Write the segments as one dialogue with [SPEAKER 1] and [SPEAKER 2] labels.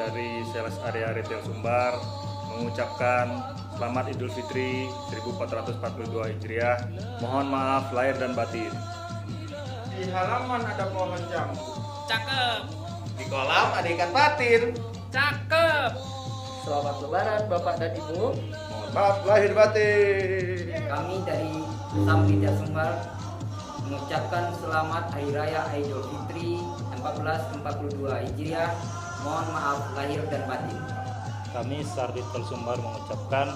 [SPEAKER 1] dari Sales Area Retail Sumbar mengucapkan Selamat Idul Fitri 1442 Hijriah. Mohon maaf lahir dan batin.
[SPEAKER 2] Di halaman ada pohon jambu.
[SPEAKER 3] Cakep.
[SPEAKER 2] Di kolam ada ikan patin.
[SPEAKER 3] Cakep.
[SPEAKER 4] Selamat Lebaran Bapak dan Ibu.
[SPEAKER 2] Mohon maaf lahir batin.
[SPEAKER 4] Kami dari Sam Retail Sumbar mengucapkan selamat Hari Raya Idul Fitri 1442 Hijriah. Mohon maaf lahir dan batin.
[SPEAKER 1] Kami Sarditel Sumbar mengucapkan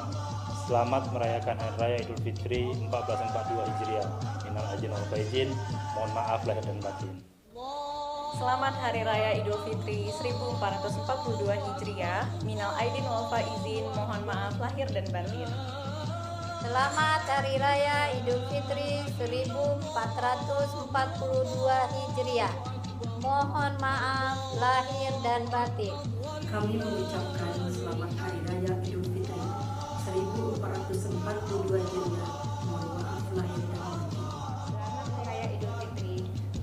[SPEAKER 1] selamat merayakan Hari Raya Idul Fitri 1442 Hijriah. Minal aidin wal faizin, mohon maaf lahir dan batin.
[SPEAKER 5] Selamat Hari Raya Idul Fitri 1442 Hijriah. Minal aidin wal faizin, mohon maaf lahir dan batin.
[SPEAKER 6] Selamat Hari Raya Idul Fitri 1442 Hijriah. Mohon maaf lahir dan batin.
[SPEAKER 7] Kami mengucapkan selamat Hari Raya Idul Fitri 1442 Hijriah. Mohon maaf lahir dan batin.
[SPEAKER 5] Selamat Hari Raya Idul Fitri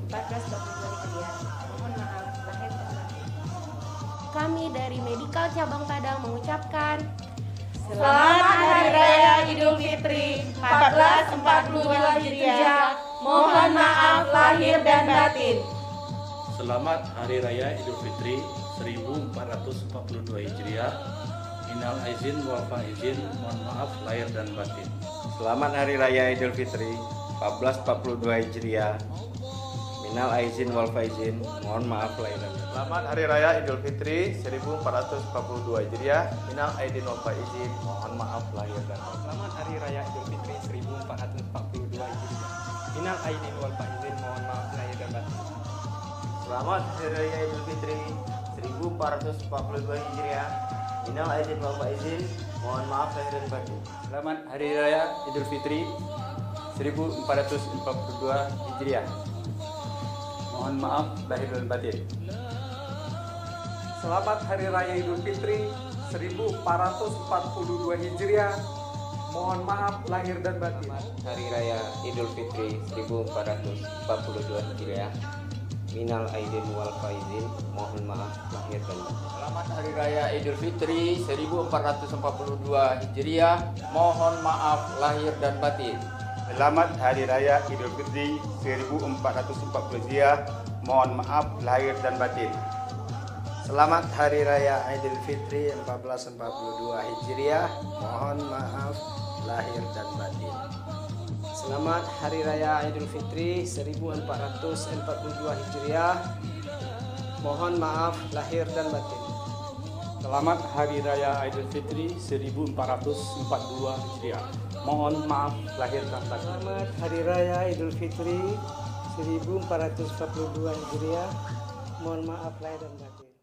[SPEAKER 5] 1442 Hijriah. Mohon maaf lahir dan batin.
[SPEAKER 8] Kami dari Medikal Cabang Padang mengucapkan
[SPEAKER 5] Selamat Hari Raya Idul Fitri 1442 Hijriah. Mohon maaf lahir dan batin.
[SPEAKER 1] Selamat Hari Raya Idul Fitri 1442 Hijriah. Minal aidin wal faizin, mohon maaf lahir dan batin.
[SPEAKER 2] Selamat Hari Raya Idul Fitri 1442 Hijriah. Minal aidin wal faizin, mohon maaf lahir dan batin. Selamat Hari Raya Idul Fitri 1442 Hijriah. Minal aidin wal faizin, mohon maaf lahir dan batin.
[SPEAKER 4] Selamat Hari Raya Idul Fitri 1442 Hijriah. Minal aidin wal faizin, mohon maaf lahir dan batin.
[SPEAKER 2] Selamat Hari Raya Idul Fitri 1442 Hijriah. Minal aidin wal faizin, mohon maaf lahir dan batin.
[SPEAKER 4] Selamat Hari Raya Idul Fitri 1442 Hijriah. Mohon maaf lahir dan batin.
[SPEAKER 9] Selamat Hari Raya Idul Fitri 1442 Hijriah. Mohon maaf lahir dan batin.
[SPEAKER 4] Hari Raya Idul Fitri 1442 Hijriah. Minal aidin wal faizin, mohon maaf lahir dan batin.
[SPEAKER 2] Selamat Hari Raya Idul Fitri 1442 Hijriah. Mohon maaf lahir dan batin. Selamat Hari Raya Idul Fitri 1440 Hijriah. Mohon maaf lahir dan batin. Selamat Hari Raya Idul Fitri 1442 Hijriah. Mohon maaf lahir dan batin.
[SPEAKER 4] Selamat Hari Raya Idul Fitri 1442 Hijriah. Mohon maaf lahir dan batin.
[SPEAKER 9] Selamat Hari Raya Idul Fitri 1442 Hijriah. Mohon maaf lahir dan batin.
[SPEAKER 4] Selamat Hari Raya Idul Fitri 1442 Hijriah. Mohon maaf lahir dan batin.